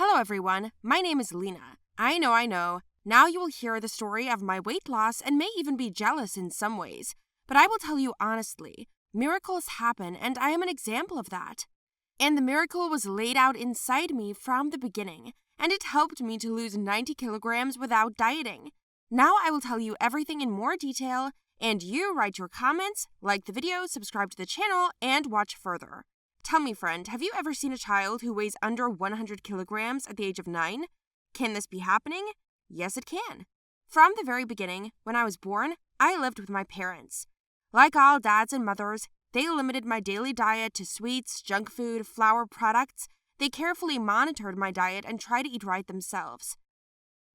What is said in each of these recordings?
Hello everyone, my name is Lena. I know. Now you will hear the story of my weight loss and may even be jealous in some ways. But I will tell you honestly, miracles happen and I am an example of that. And the miracle was laid out inside me from the beginning, and it helped me to lose 90 kilograms without dieting. Now I will tell you everything in more detail, and you write your comments, like the video, subscribe to the channel, and watch further. Tell me, friend, have you ever seen a child who weighs under 100 kilograms at the age of 9? Can this be happening? Yes, it can. From the very beginning, when I was born, I lived with my parents. Like all dads and mothers, they limited my daily diet to sweets, junk food, flour products. They carefully monitored my diet and tried to eat right themselves.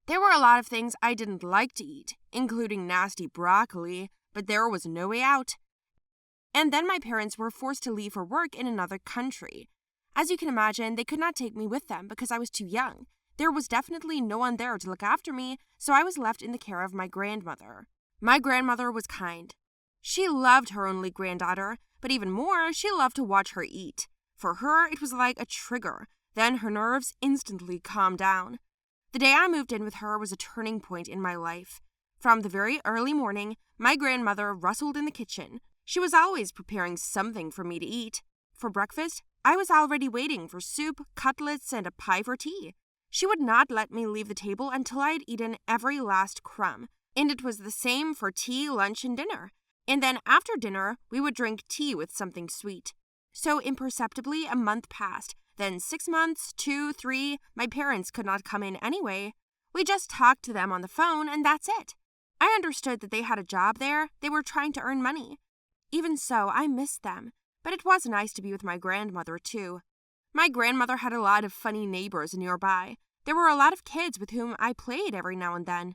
There were a lot of things I didn't like to eat, including nasty broccoli, but there was no way out. And then my parents were forced to leave for work in another country. As you can imagine, they could not take me with them because I was too young. There was definitely no one there to look after me, so I was left in the care of my grandmother. My grandmother was kind. She loved her only granddaughter, but even more, she loved to watch her eat. For her, it was like a trigger. Then her nerves instantly calmed down. The day I moved in with her was a turning point in my life. From the very early morning, my grandmother rustled in the kitchen. She was always preparing something for me to eat. For breakfast, I was already waiting for soup, cutlets, and a pie for tea. She would not let me leave the table until I had eaten every last crumb. And it was the same for tea, lunch, and dinner. And then after dinner, we would drink tea with something sweet. So imperceptibly, a month passed. Then 6 months, 2, 3, my parents could not come in anyway. We just talked to them on the phone, and that's it. I understood that they had a job there. They were trying to earn money. Even so, I missed them, but it was nice to be with my grandmother, too. My grandmother had a lot of funny neighbors nearby. There were a lot of kids with whom I played every now and then.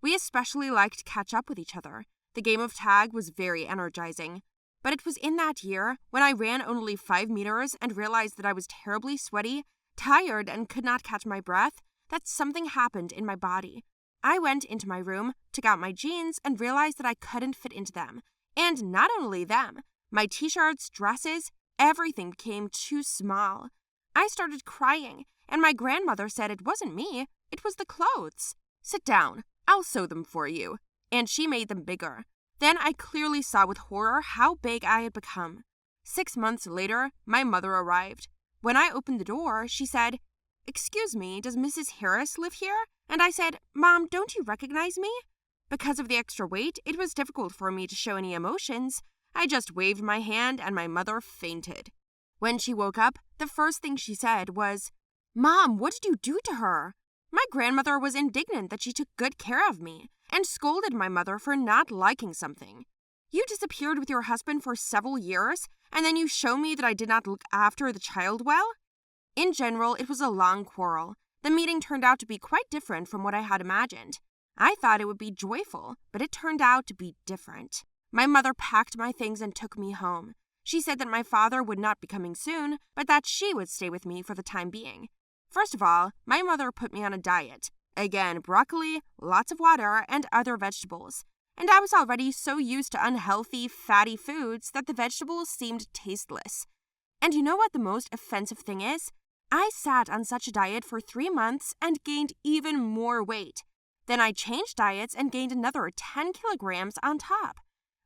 We especially liked to catch up with each other. The game of tag was very energizing. But it was in that year, when I ran only 5 meters and realized that I was terribly sweaty, tired, and could not catch my breath, that something happened in my body. I went into my room, took out my jeans, and realized that I couldn't fit into them. And not only them, my t-shirts, dresses, everything became too small. I started crying, and my grandmother said it wasn't me, it was the clothes. Sit down, I'll sew them for you. And she made them bigger. Then I clearly saw with horror how big I had become. 6 months later, my mother arrived. When I opened the door, she said, "Excuse me, does Mrs. Harris live here?" And I said, "Mom, don't you recognize me?" Because of the extra weight, it was difficult for me to show any emotions. I just waved my hand and my mother fainted. When she woke up, the first thing she said was, "Mom, what did you do to her?" My grandmother was indignant that she took good care of me and scolded my mother for not liking something. "You disappeared with your husband for several years, and then you show me that I did not look after the child well?" In general, it was a long quarrel. The meeting turned out to be quite different from what I had imagined. I thought it would be joyful, but it turned out to be different. My mother packed my things and took me home. She said that my father would not be coming soon, but that she would stay with me for the time being. First of all, my mother put me on a diet. Again, broccoli, lots of water, and other vegetables. And I was already so used to unhealthy, fatty foods that the vegetables seemed tasteless. And you know what the most offensive thing is? I sat on such a diet for 3 months and gained even more weight. Then I changed diets and gained another 10 kilograms on top.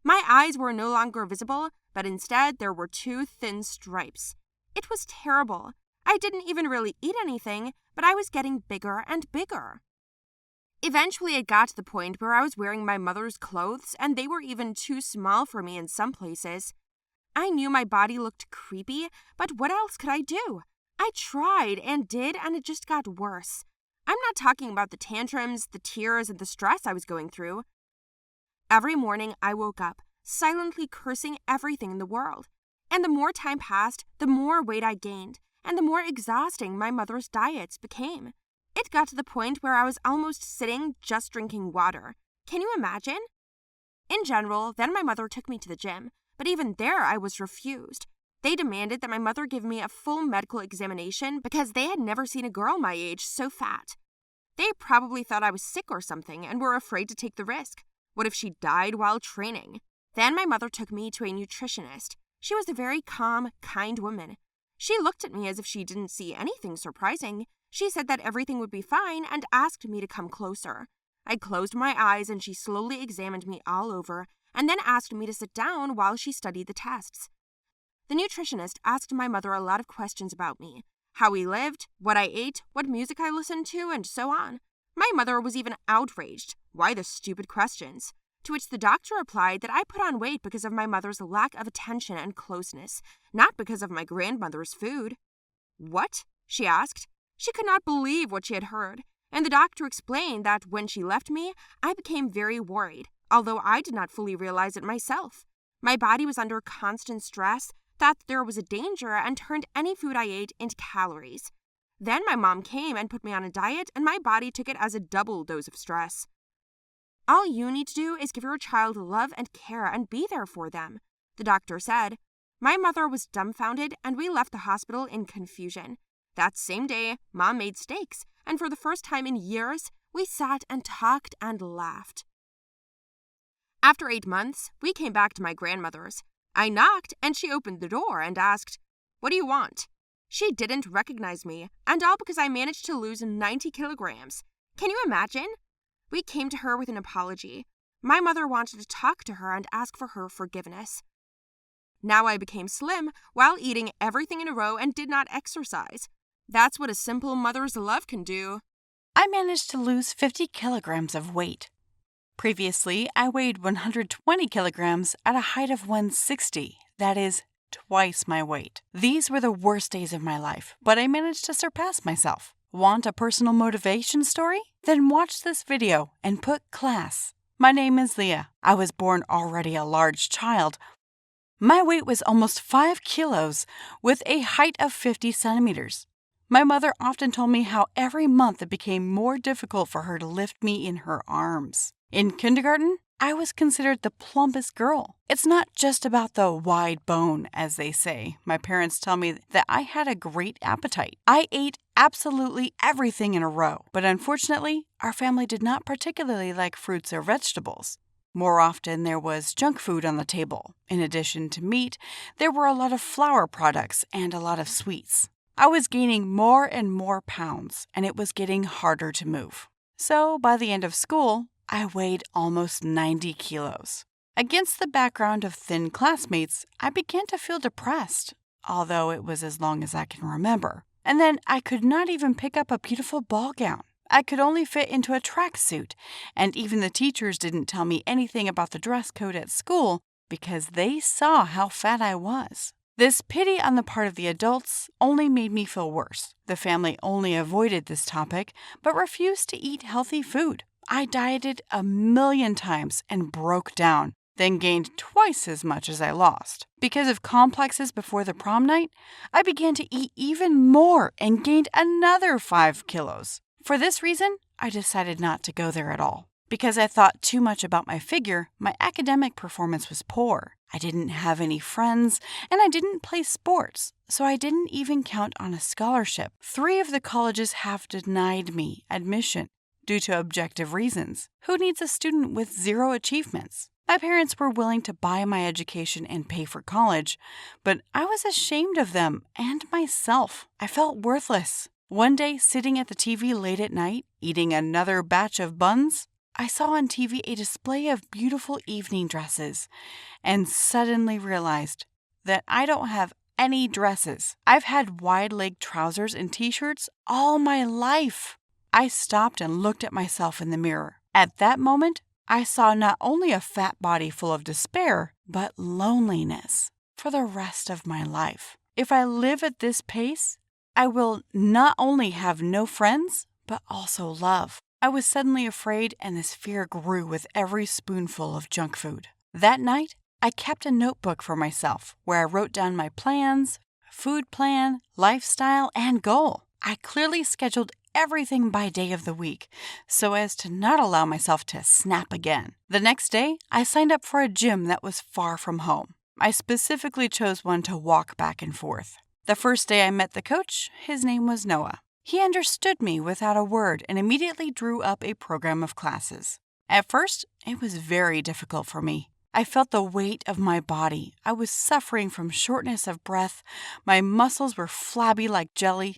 My eyes were no longer visible, but instead there were 2 thin stripes. It was terrible. I didn't even really eat anything, but I was getting bigger and bigger. Eventually it got to the point where I was wearing my mother's clothes and they were even too small for me in some places. I knew my body looked creepy, but what else could I do? I tried and did, and it just got worse. I'm not talking about the tantrums, the tears, and the stress I was going through. Every morning I woke up, silently cursing everything in the world. And the more time passed, the more weight I gained, and the more exhausting my mother's diets became. It got to the point where I was almost sitting just drinking water. Can you imagine? In general, then my mother took me to the gym, but even there I was refused. They demanded that my mother give me a full medical examination because they had never seen a girl my age so fat. They probably thought I was sick or something and were afraid to take the risk. What if she died while training? Then my mother took me to a nutritionist. She was a very calm, kind woman. She looked at me as if she didn't see anything surprising. She said that everything would be fine and asked me to come closer. I closed my eyes and she slowly examined me all over and then asked me to sit down while she studied the tests. The nutritionist asked my mother a lot of questions about me, how we lived, what I ate, what music I listened to, and so on. My mother was even outraged. Why the stupid questions? To which the doctor replied that I put on weight because of my mother's lack of attention and closeness, not because of my grandmother's food. What? She asked. She could not believe what she had heard, and the doctor explained that when she left me, I became very worried, although I did not fully realize it myself. My body was under constant stress, thought there was a danger, and turned any food I ate into calories. Then my mom came and put me on a diet, and my body took it as a double dose of stress. All you need to do is give your child love and care and be there for them, the doctor said. My mother was dumbfounded, and we left the hospital in confusion. That same day, Mom made steaks, and for the first time in years, we sat and talked and laughed. After 8 months, we came back to my grandmother's. I knocked, and she opened the door and asked, "What do you want?" She didn't recognize me, and all because I managed to lose 90 kilograms. Can you imagine? We came to her with an apology. My mother wanted to talk to her and ask for her forgiveness. Now I became slim while eating everything in a row and did not exercise. That's what a simple mother's love can do. I managed to lose 50 kilograms of weight. Previously, I weighed 120 kilograms at a height of 160. That is twice my weight. These were the worst days of my life, but I managed to surpass myself. Want a personal motivation story? Then watch this video and put class. My name is Leah. I was born already a large child. My weight was almost 5 kilos with a height of 50 centimeters. My mother often told me how every month it became more difficult for her to lift me in her arms. In kindergarten, I was considered the plumpest girl. It's not just about the wide bone, as they say. My parents tell me that I had a great appetite. I ate absolutely everything in a row, but unfortunately, our family did not particularly like fruits or vegetables. More often, there was junk food on the table. In addition to meat, there were a lot of flour products and a lot of sweets. I was gaining more and more pounds, and it was getting harder to move. So, by the end of school, I weighed almost 90 kilos. Against the background of thin classmates, I began to feel depressed, although it was as long as I can remember. And then I could not even pick up a beautiful ball gown. I could only fit into a tracksuit, and even the teachers didn't tell me anything about the dress code at school because they saw how fat I was. This pity on the part of the adults only made me feel worse. The family only avoided this topic, but refused to eat healthy food. I dieted 1,000,000 times and broke down, then gained twice as much as I lost. Because of complexes before the prom night, I began to eat even more and gained another 5 kilos. For this reason, I decided not to go there at all. Because I thought too much about my figure, my academic performance was poor. I didn't have any friends, and I didn't play sports, so I didn't even count on a scholarship. 3 of the colleges have denied me admission due to objective reasons. Who needs a student with 0 achievements? My parents were willing to buy my education and pay for college, but I was ashamed of them and myself. I felt worthless. One day, sitting at the TV late at night, eating another batch of buns, I saw on TV a display of beautiful evening dresses and suddenly realized that I don't have any dresses. I've had wide-leg trousers and t-shirts all my life. I stopped and looked at myself in the mirror. At that moment, I saw not only a fat body full of despair, but loneliness for the rest of my life. If I live at this pace, I will not only have no friends, but also love. I was suddenly afraid, and this fear grew with every spoonful of junk food. That night, I kept a notebook for myself where I wrote down my plans, food plan, lifestyle, and goal. I clearly scheduled everything by day of the week so as to not allow myself to snap again. The next day, I signed up for a gym that was far from home. I specifically chose one to walk back and forth. The first day I met the coach, his name was Noah. He understood me without a word and immediately drew up a program of classes. At first, it was very difficult for me. I felt the weight of my body. I was suffering from shortness of breath. My muscles were flabby like jelly.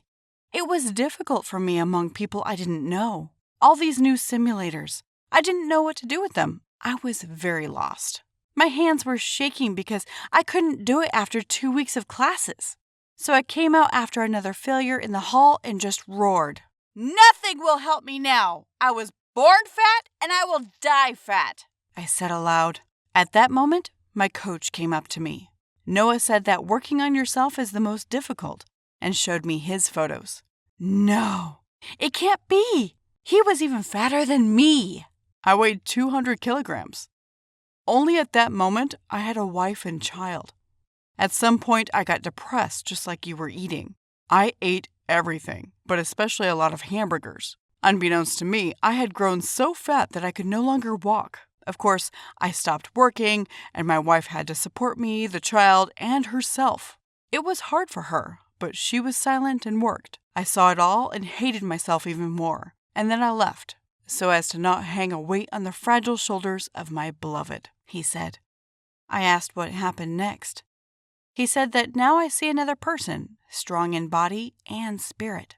It was difficult for me among people I didn't know. All these new simulators. I didn't know what to do with them. I was very lost. My hands were shaking because I couldn't do it after 2 weeks of classes. So I came out after another failure in the hall and just roared. "Nothing will help me now. I was born fat and I will die fat," I said aloud. At that moment, my coach came up to me. Noah said that working on yourself is the most difficult and showed me his photos. No, it can't be. He was even fatter than me. I weighed 200 kilograms. Only at that moment, I had a wife and child. At some point, I got depressed just like you were eating. I ate everything, but especially a lot of hamburgers. Unbeknownst to me, I had grown so fat that I could no longer walk. Of course, I stopped working, and my wife had to support me, the child, and herself. It was hard for her, but she was silent and worked. I saw it all and hated myself even more. And then I left, so as to not hang a weight on the fragile shoulders of my beloved, he said. I asked what happened next. He said that now I see another person, strong in body and spirit.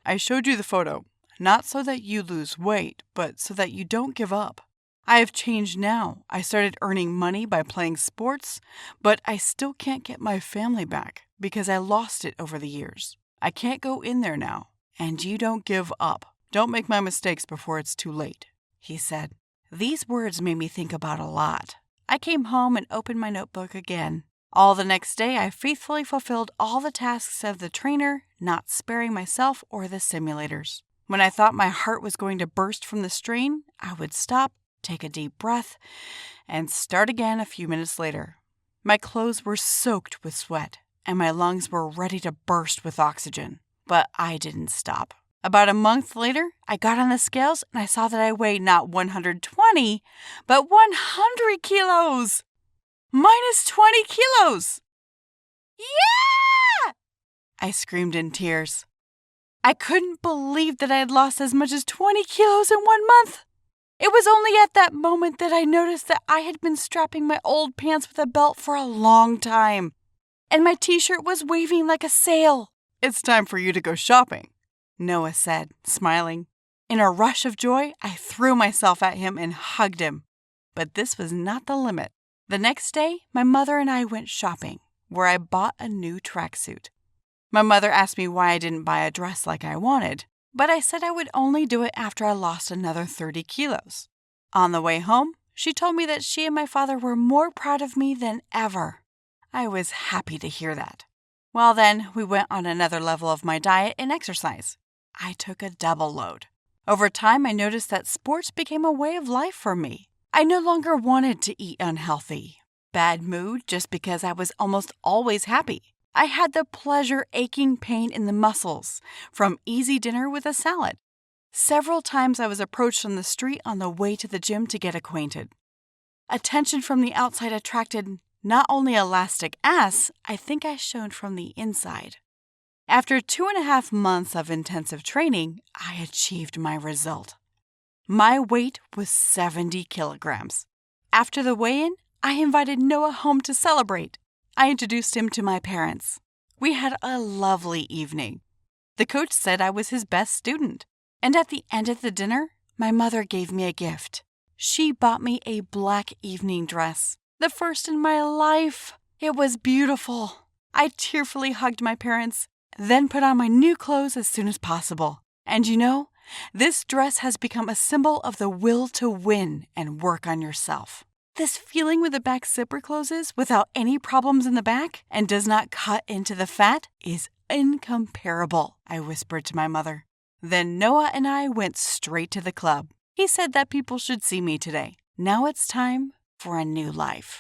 I showed you the photo, not so that you lose weight, but so that you don't give up. I have changed now. I started earning money by playing sports, but I still can't get my family back because I lost it over the years. I can't go in there now, and you don't give up. Don't make my mistakes before it's too late, he said. These words made me think about a lot. I came home and opened my notebook again. All the next day, I faithfully fulfilled all the tasks of the trainer, not sparing myself or the simulators. When I thought my heart was going to burst from the strain, I would stop, take a deep breath, and start again a few minutes later. My clothes were soaked with sweat, and my lungs were ready to burst with oxygen. But I didn't stop. About a month later, I got on the scales and I saw that I weighed not 120, but 100 kilos! Minus 20 kilos! Yeah! I screamed in tears. I couldn't believe that I had lost as much as 20 kilos in 1 month. It was only at that moment that I noticed that I had been strapping my old pants with a belt for a long time, and my t-shirt was waving like a sail. It's time for you to go shopping, Noah said, smiling. In a rush of joy, I threw myself at him and hugged him. But this was not the limit. The next day, my mother and I went shopping, where I bought a new tracksuit. My mother asked me why I didn't buy a dress like I wanted, but I said I would only do it after I lost another 30 kilos. On the way home, she told me that she and my father were more proud of me than ever. I was happy to hear that. Well then, we went on another level of my diet and exercise. I took a double load. Over time, I noticed that sports became a way of life for me. I no longer wanted to eat unhealthy. Bad mood just because I was almost always happy. I had the pleasure aching pain in the muscles from easy dinner with a salad. Several times I was approached on the street on the way to the gym to get acquainted. Attention from the outside attracted not only elastic ass, I think I shone from the inside. After 2.5 months of intensive training, I achieved my result. My weight was 70 kilograms. After the weigh-in, I invited Noah home to celebrate. I introduced him to my parents. We had a lovely evening. The coach said I was his best student. And at the end of the dinner, my mother gave me a gift. She bought me a black evening dress, the first in my life. It was beautiful. I tearfully hugged my parents, then put on my new clothes as soon as possible. And you know, this dress has become a symbol of the will to win and work on yourself. This feeling when the back zipper closes without any problems in the back and does not cut into the fat is incomparable, I whispered to my mother. Then Noah and I went straight to the club. He said that people should see me today. Now it's time for a new life.